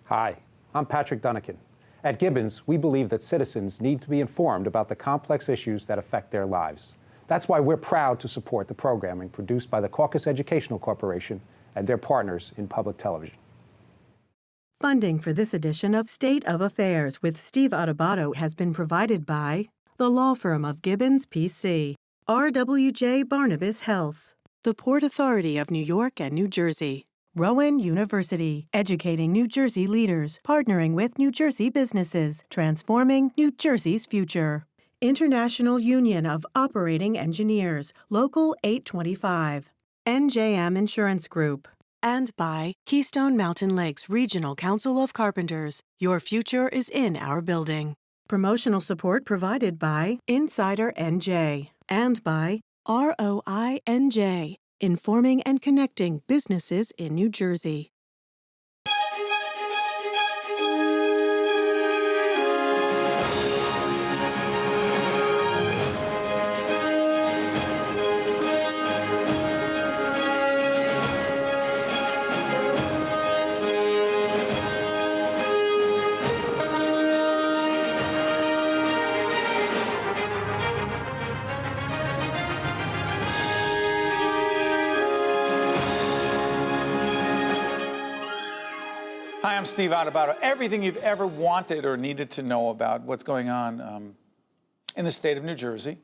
Hi, I'm Patrick Dunnican. At Gibbons, we believe that citizens need to be informed about the complex issues that affect their lives. That's why we're proud to support the programming produced by the CAUCUS Educational Corporation and their partners in public television. Funding for this edition of State of Affairs with Steve Adubato has been provided by the law firm of Gibbons, P.C., R.W.J. Barnabas Health, the Port Authority of New York and New Jersey, Rowan University, educating New Jersey leaders, partnering with New Jersey businesses, transforming New Jersey's future. International Union of Operating Engineers, Local 825, NJM Insurance Group, and by Keystone Mountain Lakes Regional Council of Carpenters. Your future is in our building. Promotional support provided by Insider NJ and by ROI-NJ, informing and connecting businesses in New Jersey. Hi, I'm Steve Adubato. Everything you've ever wanted or needed to know about what's going on in the state of New Jersey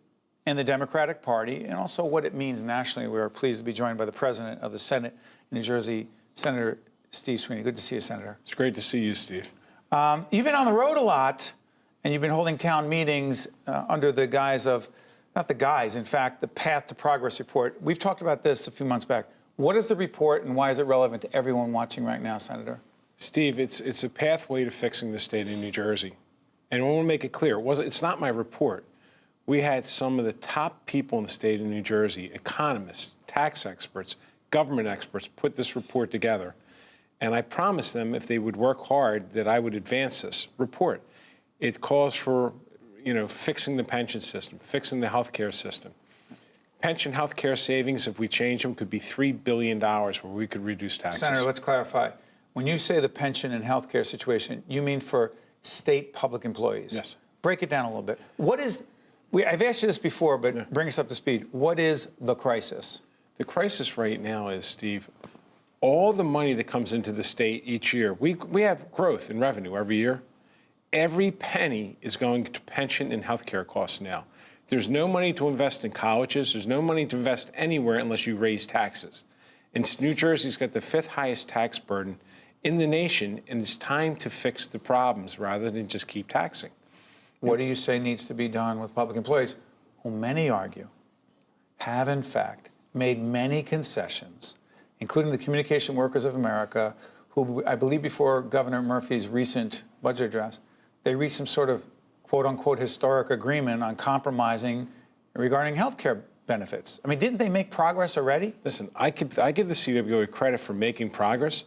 and the Democratic Party, and also what it means nationally. We are pleased to be joined by the President of the Senate in New Jersey, Senator Steve Sweeney. Good to see you, Senator. It's great to see you, Steve. You've been on the road a lot, and you've been holding town meetings under the guise of, not the guise, in fact, the Path to Progress report. We've talked about this a few months back. What is the report, and why is it relevant to everyone watching right now, Senator? Steve, it's a pathway to fixing the state of New Jersey. And I want to make it clear, it's not my report. We had some of the top people in the state of New Jersey, economists, tax experts, government experts, put this report together. And I promised them if they would work hard that I would advance this report. It calls for, fixing the pension system, fixing the health care system. Pension health care savings, if we change them, could be $3 billion where we could reduce taxes. Senator, let's clarify. When you say the pension and health care situation, you mean for state public employees? Yes. Break it down a little bit. I've asked you this before, but bring us up to speed. What is the crisis? The crisis right now is, Steve, all the money that comes into the state each year, we have growth in revenue every year. Every penny is going to pension and health care costs now. There's no money to invest in colleges. There's no money to invest anywhere unless you raise taxes. And New Jersey's got the 5th highest tax burden in the nation, and it's time to fix the problems rather than just keep taxing. What do you say needs to be done with public employees, who many argue have, in fact, made many concessions, including the Communication Workers of America, who I believe before Governor Murphy's recent budget address, they reached some sort of quote-unquote historic agreement on compromising regarding health care benefits. I mean, didn't they make progress already? Listen, I give the CWA credit for making progress.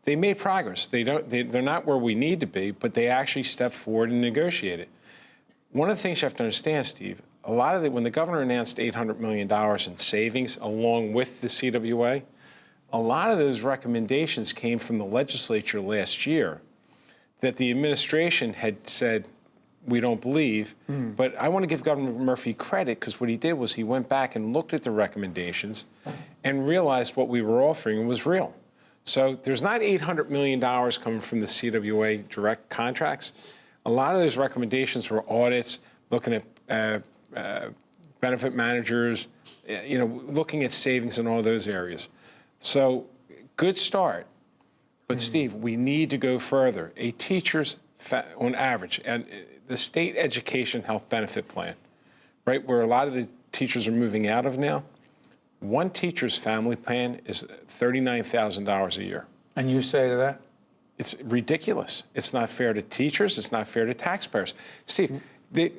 They made progress. They're not where we need to be, but they actually stepped forward and negotiated. One of the things you have to understand, Steve, when the governor announced $800 million in savings along with the CWA, a lot of those recommendations came from the legislature last year that the administration had said, we don't believe. But I want to give Governor Murphy credit because what he did was he went back and looked at the recommendations and realized what we were offering was real. So there's not $800 million coming from the CWA direct contracts. A lot of those recommendations were audits, looking at benefit managers, looking at savings in all those areas. So good start. But Steve, we need to go further. A teacher's, on average, and the state education health benefit plan, right, where a lot of the teachers are moving out of now, one teacher's family plan is $39,000 a year. And you say to that? It's ridiculous. It's not fair to teachers. It's not fair to taxpayers. Steve, the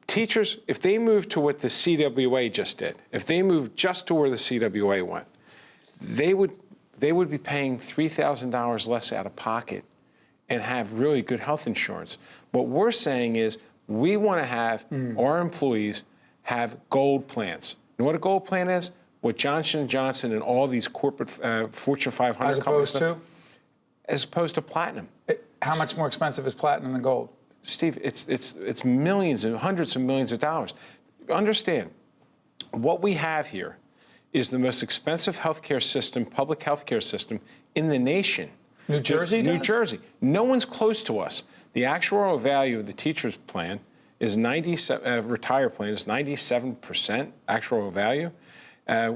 teachers, if they move to what the CWA just did, if they moved just to where the CWA went, they would be paying $3,000 less out of pocket and have really good health insurance. What we're saying is we want to have our employees have gold plans. You know what a gold plan is? What Johnson & Johnson and all these corporate Fortune 500 As opposed companies to? as opposed to platinum. How much more expensive is platinum than gold? Steve, it's millions and hundreds of millions of dollars. Understand, what we have here is the most expensive healthcare system, public healthcare system in the nation. New Jersey does? New Jersey. No one's close to us. The actuarial value of the teacher's plan is 97, retire plan is 97% actuarial value.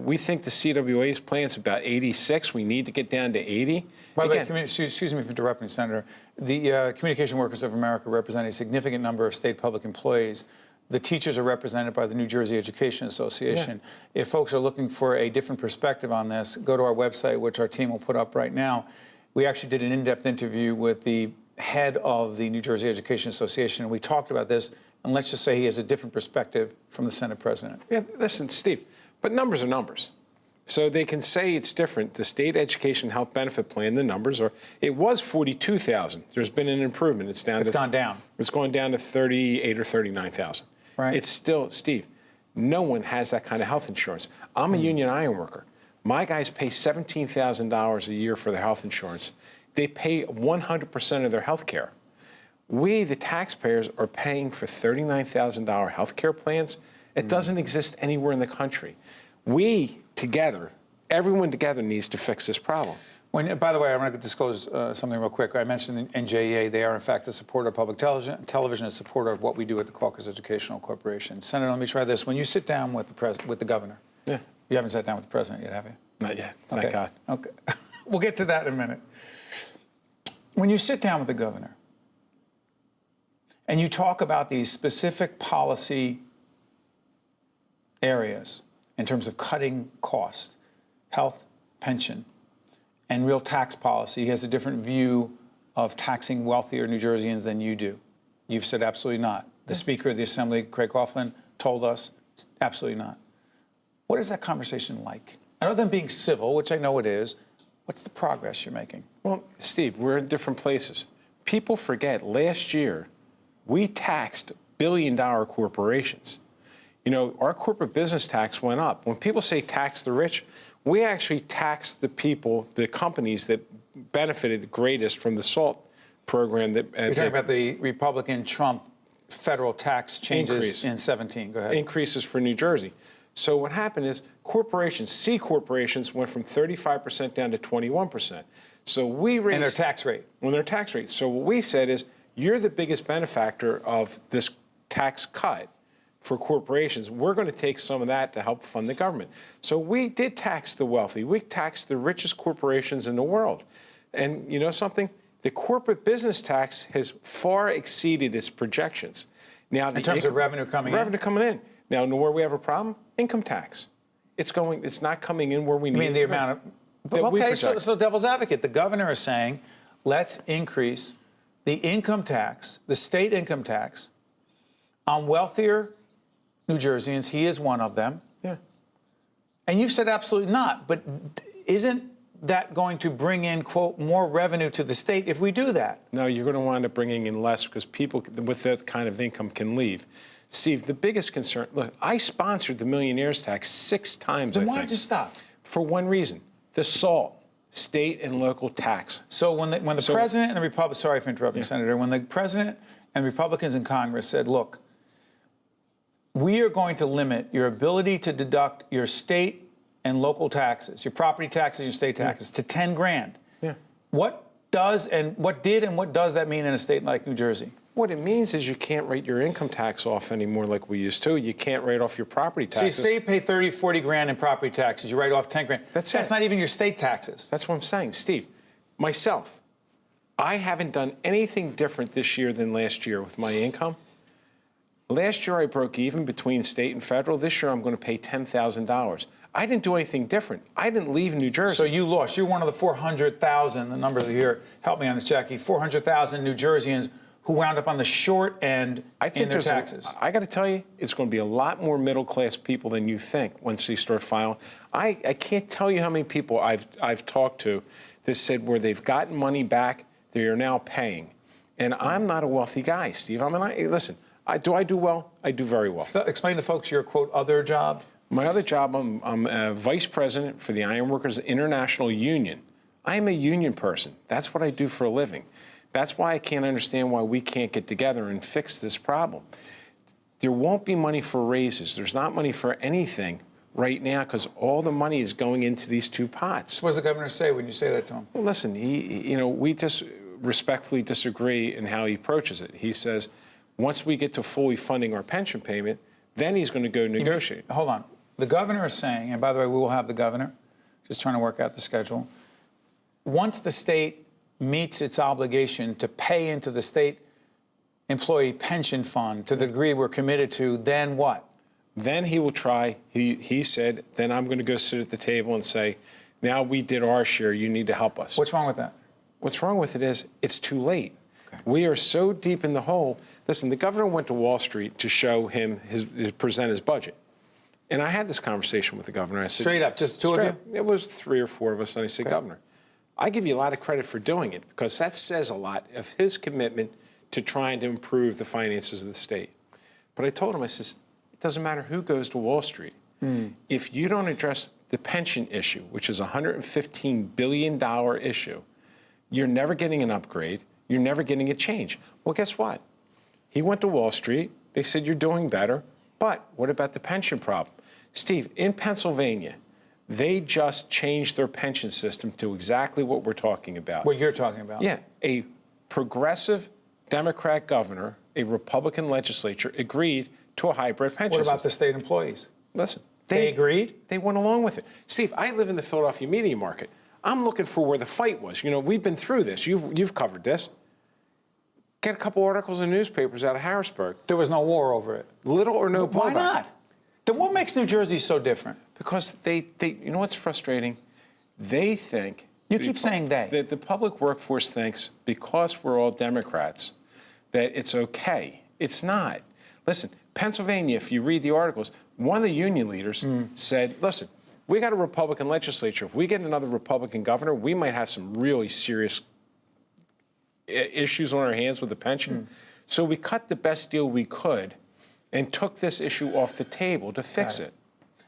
We think the CWA's plan is about 86. We need to get down to 80. By the way, excuse me for interrupting, Senator. The Communication Workers of America represent a significant number of state public employees. The teachers are represented by the New Jersey Education Association. Yeah. If folks are looking for a different perspective on this, go to our website, which our team will put up right now. We actually did an in-depth interview with the head of the New Jersey Education Association, and we talked about this, and let's just say he has a different perspective from the Senate President. Yeah, listen, Steve, but numbers are numbers. So they can say it's different. The state education health benefit plan, the numbers are, it was 42,000. There's been an improvement. It's gone down. It's gone down to 38 or 39,000. Right. It's still, Steve, no one has that kind of health insurance. I'm a union iron worker. My guys pay $17,000 a year for their health insurance. They pay 100% of their health care. We, the taxpayers, are paying for $39,000 health care plans. It doesn't exist anywhere in the country. We, together, everyone together needs to fix this problem. By the way, I want to disclose something real quick. I mentioned NJEA. They are, in fact, a supporter of public television, a supporter of what we do at the CAUCUS Educational Corporation. Senator, let me try this. When you sit down with the governor, yeah. You haven't sat down with the president yet, have you? Not yet, thank God. Okay. We'll get to that in a minute. When you sit down with the governor and you talk about these specific policy areas in terms of cutting costs, health, pension, and real tax policy, he has a different view of taxing wealthier New Jerseyans than you do. You've said absolutely not. The Speaker of the Assembly, Craig Coughlin, told us absolutely not. What is that conversation like? Other than being civil, which I know it is, what's the progress you're making? Well, Steve, we're in different places. People forget, last year, we taxed billion-dollar corporations. You know, our corporate business tax went up. When people say tax the rich, we actually taxed the people, the companies that benefited the greatest from the SALT program. You're talking about the Republican Trump federal tax changes in 17. Go ahead. Increases for New Jersey. So what happened is corporations, C corporations, went from 35% down to 21%. So we raised... And their tax rate. On their tax rate. So what we said is, you're the biggest benefactor of this tax cut for corporations. We're going to take some of that to help fund the government. So we did tax the wealthy. We taxed the richest corporations in the world. And you know something? The corporate business tax has far exceeded its projections. Now, in terms of revenue coming in? Revenue coming in. Now, where we have a problem? Income tax. It's not coming in where we need it. You mean the amount of... Okay, so devil's advocate. The governor is saying, let's increase the income tax, the state income tax, on wealthier New Jerseyans. He is one of them. Yeah. And you've said absolutely not. But isn't that going to bring in, quote, more revenue to the state if we do that? No, you're going to wind up bringing in less because people with that kind of income can leave. Steve, the biggest concern, look, I sponsored the millionaires tax 6 times, Then why did you stop? For one reason, the SALT, state and local tax. So when the president and the Republicans, sorry for interrupting, Senator, when the president and Republicans in Congress said, look, we are going to limit your ability to deduct your state and local taxes, your property taxes, your state taxes, to 10 grand. Yeah. What does that mean in a state like New Jersey? What it means is you can't write your income tax off anymore like we used to. You can't write off your property taxes. So you say you pay 30, 40 grand in property taxes, you write off 10 grand. That's not even your state taxes. That's what I'm saying. Steve, myself, I haven't done anything different this year than last year with my income. Last year I broke even between state and federal. This year I'm going to pay $10,000. I didn't do anything different. I didn't leave New Jersey. So you lost. You're one of the 400,000, the numbers are here. Help me on this, Jackie. 400,000 New Jerseyans who wound up on the short end in their taxes. I got to tell you, it's going to be a lot more middle-class people than you think once they start filing. I can't tell you how many people I've talked to that said where they've gotten money back, they are now paying. And I'm not a wealthy guy, Steve. Listen, do I do well? I do very well. So explain to folks your, quote, other job. My other job, I'm vice president for the Ironworkers International Union I'm a union person. That's what I do for a living. That's why I can't understand why we can't get together and fix this problem. There won't be money for raises. There's not money for anything right now because all the money is going into these two pots. What does the governor say when you say that to him? Well, listen, we just respectfully disagree in how he approaches it. He says, once we get to fully funding our pension payment, then he's going to go negotiate. Hold on. The governor is saying, and by the way, we will have the governor, just trying to work out the schedule. Once the state meets its obligation to pay into the state employee pension fund to the degree we're committed to, then what? Then he will try, he said, then I'm going to go sit at the table and say, now we did our share, you need to help us. What's wrong with that? What's wrong with it is it's too late. Okay. We are so deep in the hole. Listen, the governor went to Wall Street to show him present his budget. And I had this conversation with the governor. I said, straight up, just two of you? It was 3 or 4 of us. And I said, Governor, I give you a lot of credit for doing it because that says a lot of his commitment to trying to improve the finances of the state. But I told him, I says, it doesn't matter who goes to Wall Street. If you don't address the pension issue, which is a $115 billion issue, you're never getting an upgrade. You're never getting a change. Well, guess what? He went to Wall Street. They said, you're doing better. But what about the pension problem? Steve, in Pennsylvania, they just changed their pension system to exactly what we're talking about. What you're talking about? Yeah. A progressive Democrat governor, a Republican legislature agreed to a hybrid pension system. What about the state employees? Listen. They agreed? They went along with it. Steve, I live in the Philadelphia media market. I'm looking for where the fight was. You know, we've been through this. You've covered this. Get a couple articles in newspapers out of Harrisburg. There was no war over it. Little or no blowback. Why not? Then what makes New Jersey so different? Because they you know what's frustrating? They think... You keep saying they. The public workforce thinks because we're all Democrats that it's okay. It's not. Listen, Pennsylvania, if you read the articles, one of the union leaders said, listen, we got a Republican legislature. If we get another Republican governor, we might have some really serious issues on our hands with the pension. So we cut the best deal we could and took this issue off the table to fix it.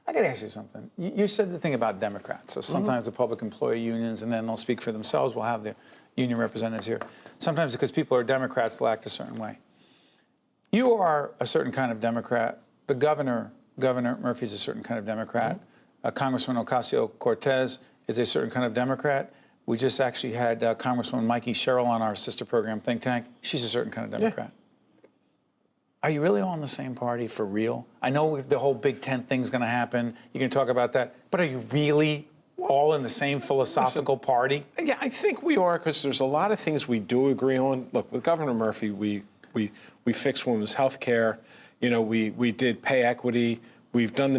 I got to ask you something. You said the thing about Democrats. So sometimes the public employee unions, and then they'll speak for themselves. We'll have the union representatives here. Sometimes because people are Democrats, they'll act a certain way. You are a certain kind of Democrat. The Governor Murphy's a certain kind of Democrat. Congressman Ocasio-Cortez is a certain kind of Democrat. We just actually had Congresswoman Mikey Sherrill on our sister program, Think Tank. She's a certain kind of Democrat. Are you really all in the same party for real? I know the whole Big Tent thing's going to happen. You can talk about that. But are you really all in the same philosophical party? Yeah, I think we are because there's a lot of things we do agree on. Look, with Governor Murphy, we fixed women's health care. You know, we did pay equity. We've done the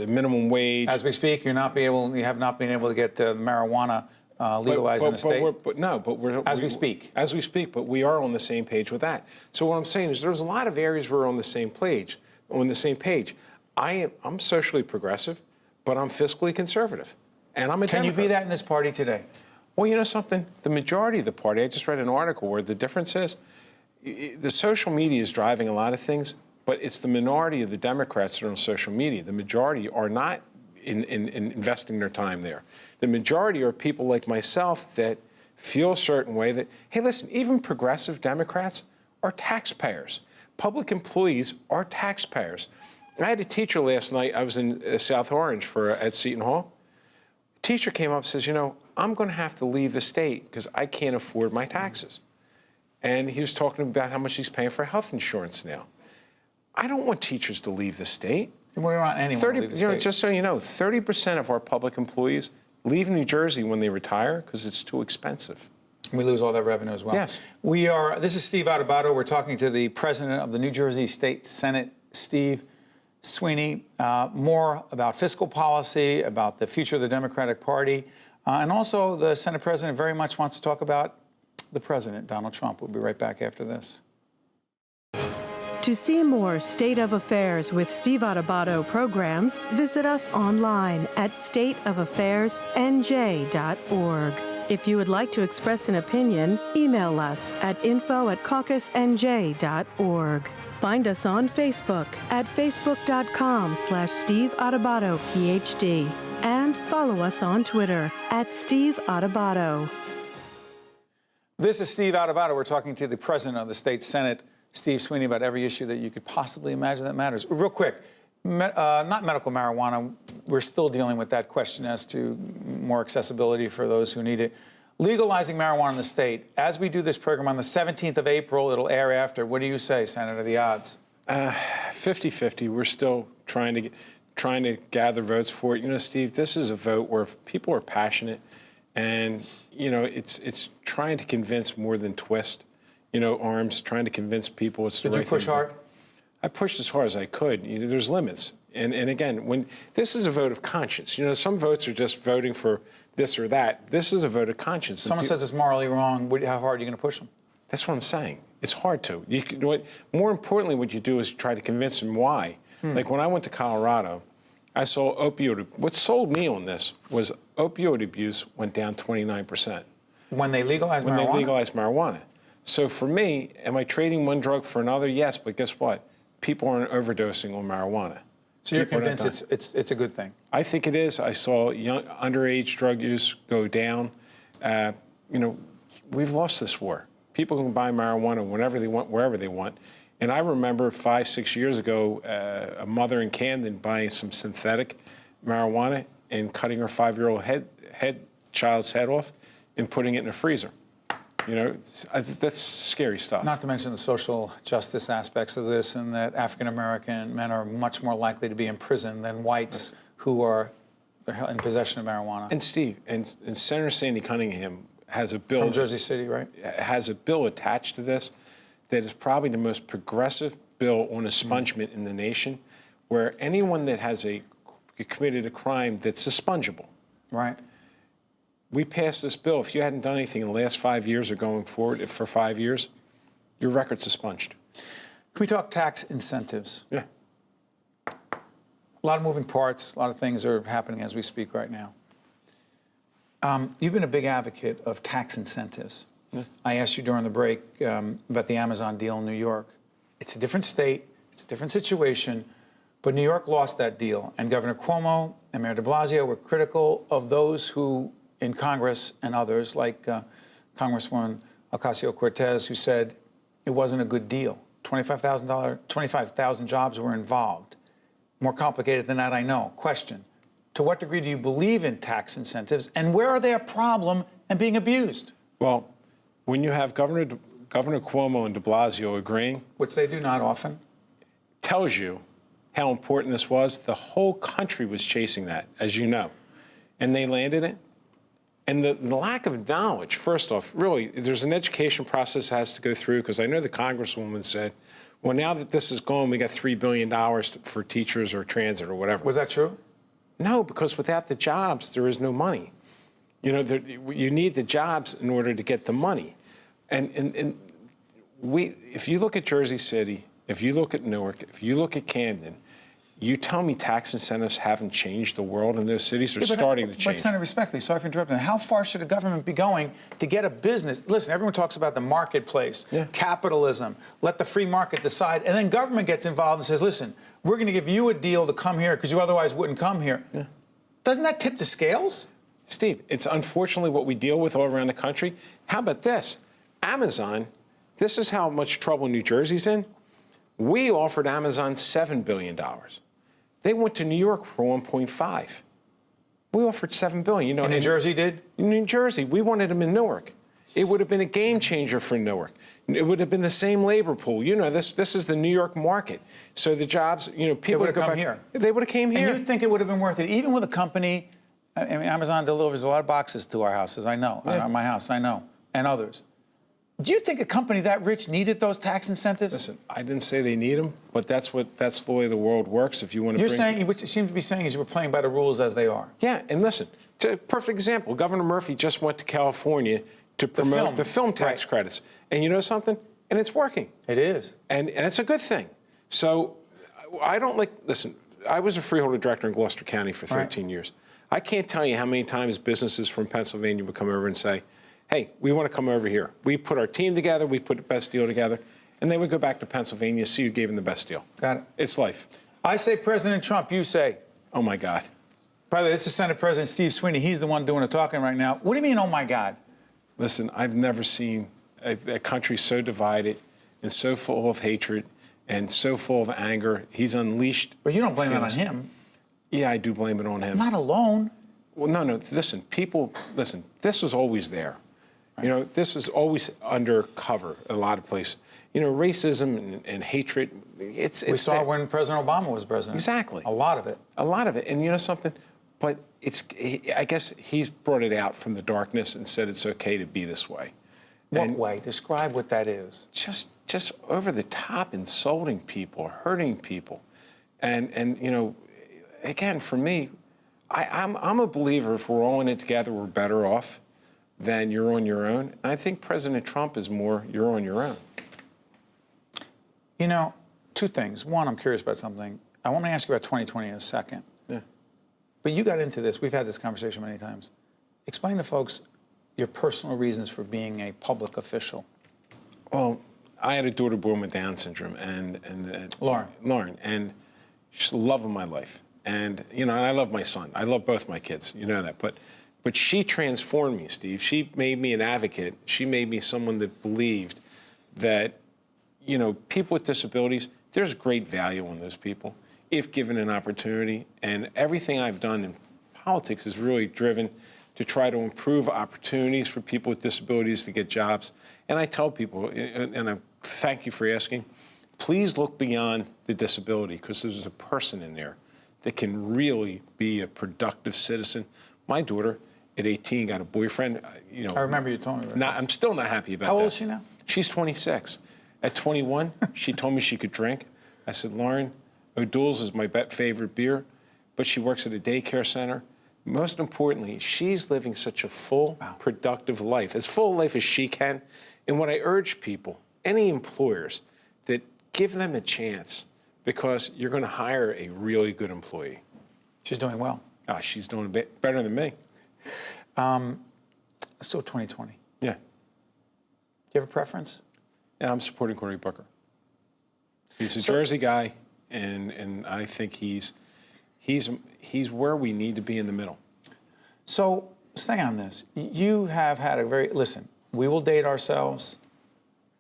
minimum wage. As we speak, you have not been able to get marijuana legalized in the state. As we speak, but we are on the same page with that. So what I'm saying is, there's a lot of areas we're on the same page. I'm socially progressive, but I'm fiscally conservative, and I'm a Democrat. Can you be that in this party today? Well, you know something? The majority of the party. I just read an article where the difference is, the social media is driving a lot of things. But it's the minority of the Democrats that are on social media. The majority are not in investing their time there. The majority are people like myself that feel a certain way that, hey, listen, even progressive Democrats are taxpayers. Public employees are taxpayers. I had a teacher last night. I was in South Orange at Seton Hall. A teacher came up and says, you know, I'm going to have to leave the state because I can't afford my taxes. And he was talking about how much he's paying for health insurance now. I don't want teachers to leave the state. We don't want anyone to leave the state. Just so you know, 30% of our public employees leave New Jersey when they retire because it's too expensive. We lose all that revenue as well. Yes. This is Steve Adubato. We're talking to the president of the New Jersey State Senate, Steve Sweeney. More about fiscal policy, about the future of the Democratic Party, and also the Senate president very much wants to talk about the president, Donald Trump. We'll be right back after this. To see more State of Affairs with Steve Adubato programs, visit us online at stateofaffairsnj.org. If you would like to express an opinion, email us at info@caucusnj.org. Find us on Facebook at facebook.com/Steve Adubato, PhD. And And follow us on Twitter @Steve Adubato. This is Steve Adubato. We're talking to the president of the state Senate, Steve Sweeney, about every issue that you could possibly imagine that matters. Real quick, not medical marijuana. We're still dealing with that question as to more accessibility for those who need it. Legalizing marijuana in the state. As we do this program on the 17th of April, it'll air after. What do you say, Senator, the odds? 50-50. We're still trying to gather votes for it. You know, Steve, this is a vote where people are passionate, and you know, it's trying to convince more than twist, you know, arms, trying to convince people it's the right thing. Did you push hard? I pushed as hard as I could. You know, there's limits, and again, when this is a vote of conscience. You know, some votes are just voting for this or that. This is a vote of conscience. Someone says it's morally wrong. How hard are you going to push them? That's what I'm saying. It's hard to. More importantly, what you do is try to convince them why. Like when I went to Colorado, I saw what sold me on this was opioid abuse went down 29%. When they legalized marijuana? When they legalized marijuana. So for me, am I trading one drug for another? Yes, but guess what? People aren't overdosing on marijuana. So you're convinced it's a good thing? I think it is. I saw young underage drug use go down. You know, we've lost this war. People can buy marijuana whenever they want, wherever they want. And I remember 5-6 years ago, a mother in Camden buying some synthetic marijuana and cutting her 5-year-old child's head off and putting it in a freezer. You know, that's scary stuff. Not to mention the social justice aspects of this, and that African-American men are much more likely to be in prison than whites who are in possession of marijuana. And Steve, and Senator Sandy Cunningham has a bill. From Jersey City, right? Has a bill attached to this that is probably the most progressive bill on expungement in the nation, where anyone that has committed a crime that's expungable. Right. We passed this bill. If you hadn't done anything in the last 5 years or going forward for 5 years, your record's expunged. Can we talk tax incentives? Yeah. A lot of moving parts, a lot of things are happening as we speak right now. You've been a big advocate of tax incentives. Yeah. I asked you during the break about the Amazon deal in New York. It's a different state, it's a different situation, but New York lost that deal. And Governor Cuomo and Mayor de Blasio were critical of those who in Congress and others, like Congresswoman Ocasio-Cortez, who said it wasn't a good deal. 25,000 jobs were involved. More complicated than that, I know. Question, to what degree do you believe in tax incentives, and where are they a problem and being abused? Well, when you have Governor Cuomo and de Blasio agreeing, which they do not often, tells you how important this was. The whole country was chasing that, as you know, and they landed it. And the lack of knowledge, first off, really, there's an education process that has to go through, because I know the Congresswoman said, well, now that this is gone, we got $3 billion for teachers or transit or whatever. Was that true? No, because without the jobs, there is no money. You know, you need the jobs in order to get the money. And if you look at Jersey City, if you look at Newark, if you look at Camden, you tell me tax incentives haven't changed the world in those cities. They're starting to change. But Senator, respectfully, sorry for interrupting. How far should the government be going to get a business? Listen, everyone talks about the marketplace, capitalism, let the free market decide, and then government gets involved and says, listen, we're going to give you a deal to come here because you otherwise wouldn't come here. Yeah. Doesn't that tip the scales? Steve, it's unfortunately what we deal with all around the country. How about this? Amazon, this is how much trouble New Jersey's in. We offered Amazon $7 billion. They went to New York for 1.5. We offered $7 billion. You know, and New Jersey did? In New Jersey, we wanted them in Newark. It would have been a game changer for Newark. It would have been the same labor pool. You know, this is the New York market. So the jobs, you know, people would have come here. They would have came here. And you think it would have been worth it, even with a company? I mean, Amazon delivers a lot of boxes to our houses. I know, my house. I know, and others. Do you think a company that rich needed those tax incentives? Listen, I didn't say they need them, but that's the way the world works. If you want to, you're saying what you seem to be saying is you were playing by the rules as they are. Yeah, and listen, a perfect example. Governor Murphy just went to California to promote the film tax credits, and you know something? And it's working. It is, and it's a good thing. So I don't like. Listen, I was a freeholder director in Gloucester County for 13 years. I can't tell you how many times businesses from Pennsylvania would come over and say, hey, we want to come over here. We put our team together, we put the best deal together, and they would go back to Pennsylvania, see who gave them the best deal. Got it. It's life. I say President Trump, you say. Oh, my God. By the way, this is Senate President Steve Sweeney. He's the one doing the talking right now. What do you mean, oh my God? Listen, I've never seen a country so divided and so full of hatred and so full of anger. He's unleashed. But you don't blame it on feelings. him. Yeah, I do blame it on him. Not alone. Well, no, listen, listen, this was always there. You know, this is always undercover a lot of places. You know, racism and hatred, it's We saw there. it when President Obama was president. Exactly. A lot of it. A lot of it. And you know something? But I guess he's brought it out from the darkness and said it's okay to be this way. What way? Describe what that is. Just over the top, insulting people, hurting people. And you know, again, for me, I'm a believer if we're all in it together, we're better off than you're on your own. And I think President Trump is more you're on your own. You know, two things. One, I'm curious about something. I want to ask you about 2020 in a second. Yeah. But you got into this. We've had this conversation many times. Explain to folks your personal reasons for being a public official. Well, I had a daughter born with Down syndrome, and Lauren, and she's the love of my life. And you know, and I love my son. I love both my kids. You know that. But she transformed me, Steve. She made me an advocate. She made me someone that believed that, you know, people with disabilities, there's great value on those people if given an opportunity. And everything I've done in politics is really driven to try to improve opportunities for people with disabilities to get jobs. And I tell people, and I thank you for asking, please look beyond the disability, because there's a person in there that can really be a productive citizen. My daughter, at 18, got a boyfriend. You know, I remember you told me about this. I'm still not happy about that. How old is she now? She's 26. At 21, she told me she could drink. I said, Lauren, O'Doul's is my favorite beer, but she works at a daycare center. Most importantly, she's living such a full, productive life, as full a life as she can. And what I urge people, any employers, that give them a chance, because you're going to hire a really good employee. She's doing well. She's doing a bit better than me. Still 2020. Yeah. Do you have a preference? Yeah, I'm supporting Cory Booker. He's a Jersey guy, and I think he's where we need to be in the middle. So stay on this. You have had a very, listen, we will date ourselves.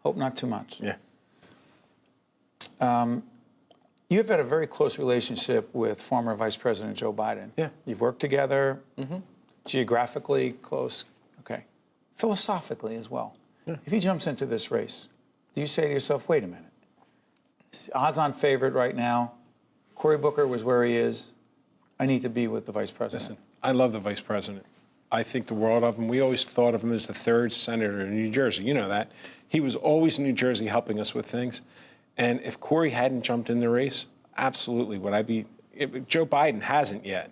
Hope not too much. Yeah. You have had a very close relationship with former Vice President Joe Biden. Yeah. You've worked together, geographically close, okay. Philosophically as well. Yeah. If he jumps into this race, do you say to yourself, wait a minute, odds-on favorite right now, Cory Booker was where he is, I need to be with the Vice President? Listen, I love the Vice President. I think the world of him. We always thought of him as the third senator in New Jersey. You know that. He was always in New Jersey helping us with things. And if Cory hadn't jumped in the race, absolutely, would I be? Joe Biden hasn't yet.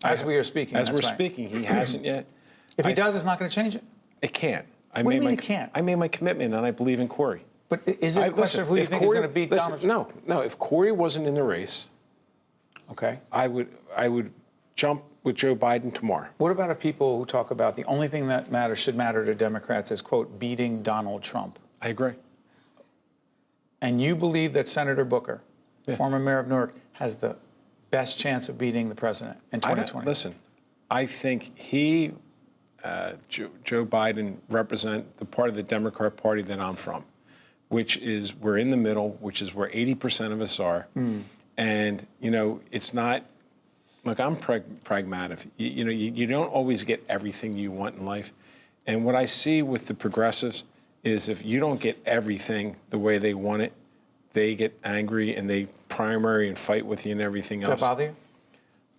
As we are speaking, As that's we're right. speaking, he hasn't yet. If he does, it's not going to change it. It can't. What do you mean it can't? I made my commitment, and I believe in Cory. But is it a question of who you think is going to beat Donald Trump? No. If Cory wasn't in the race, Okay. I would jump with Joe Biden tomorrow. What about people who talk about the only thing that should matter to Democrats is, quote, beating Donald Trump? I agree. And you believe that Senator Booker, former mayor of Newark, has the best chance of beating the president in 2020? Listen, I think he, Joe Biden, represent the part of the Democrat Party that I'm from, which is we're in the middle, which is where 80% of us are. And, you know, it's not, look, I'm pragmatic. You know, you don't always get everything you want in life. And what I see with the progressives is if you don't get everything the way they want it, they get angry and they primary and fight with you and everything else. Does that bother you?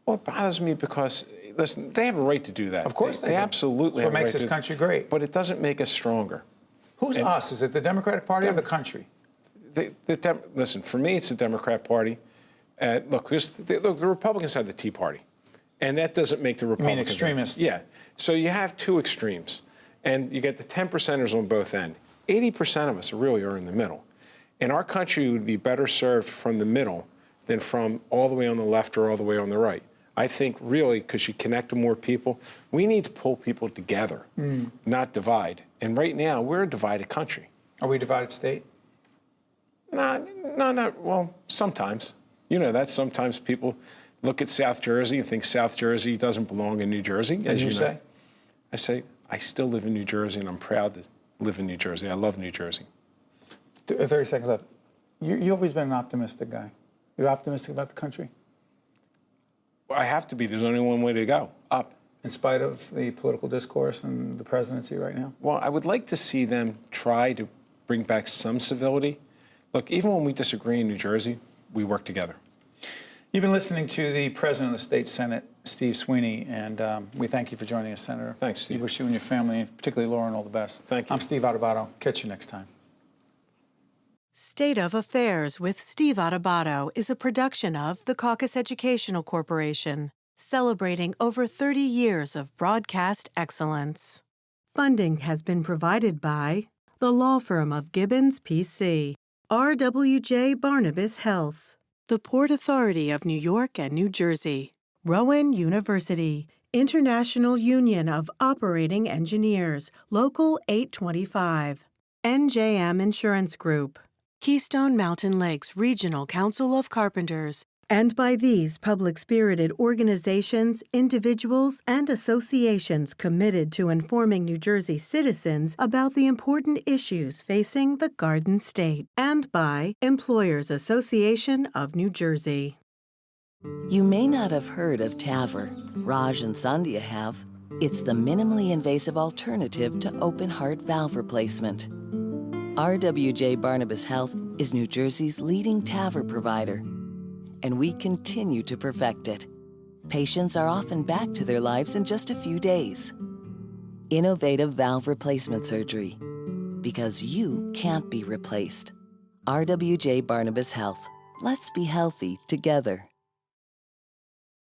Well, it bothers me because, listen, they have a right to do that. Of course they do. absolutely That's what have a makes right this to- country great. But it doesn't make us stronger. Who's us? Is it the Democratic Party or the country? Listen, for me, it's the Democrat Party. Look, the Republicans have the Tea Party, and that doesn't make the Republicans. extremists? Yeah. So you have two extremes, and you get the 10%ers on both ends. 80% of us really are in the middle. And our country would be better served from the middle than from all the way on the left or all the way on the right. I think really, because you connect to more people, we need to pull people together, not divide. And right now, we're a divided country. Are we a divided state? No, not well, sometimes. You know that sometimes people look at South Jersey and think South Jersey doesn't belong in New Jersey, as you know. say? I say, I still live in New Jersey, and I'm proud to live in New Jersey. I love New Jersey. 30 seconds left. You've always been an optimistic guy. You're optimistic about the country? Well, I have to be. There's only one way to go, up. In spite of the political discourse and the presidency right now? Well, I would like to see them try to bring back some civility. Look, even when we disagree in New Jersey, we work together. You've been listening to the President of the State Senate, Steve Sweeney, and we thank you for joining us, Senator. Thanks, Steve. We wish you and your family, particularly Lauren, all the best. Thank you. I'm Steve Adubato. Catch you next time. State of Affairs with Steve Adubato is a production of the CAUCUS Educational Corporation, celebrating over 30 years of broadcast excellence. Funding has been provided by the law firm of Gibbons, P.C., RWJ Barnabas Health, the Port Authority of New York and New Jersey, Rowan University, International Union of Operating Engineers, Local 825, NJM Insurance Group, Keystone Mountain Lakes Regional Council of Carpenters, and by these public-spirited organizations, individuals, and associations committed to informing New Jersey citizens about the important issues facing the Garden State, and by Employers Association of New Jersey. You may not have heard of TAVR. Raj and Sandhya have. It's the minimally invasive alternative to open-heart valve replacement. RWJ Barnabas Health is New Jersey's leading TAVR provider, and we continue to perfect it. Patients are often back to their lives in just a few days. Innovative valve replacement surgery, because you can't be replaced. RWJ Barnabas Health. Let's be healthy together.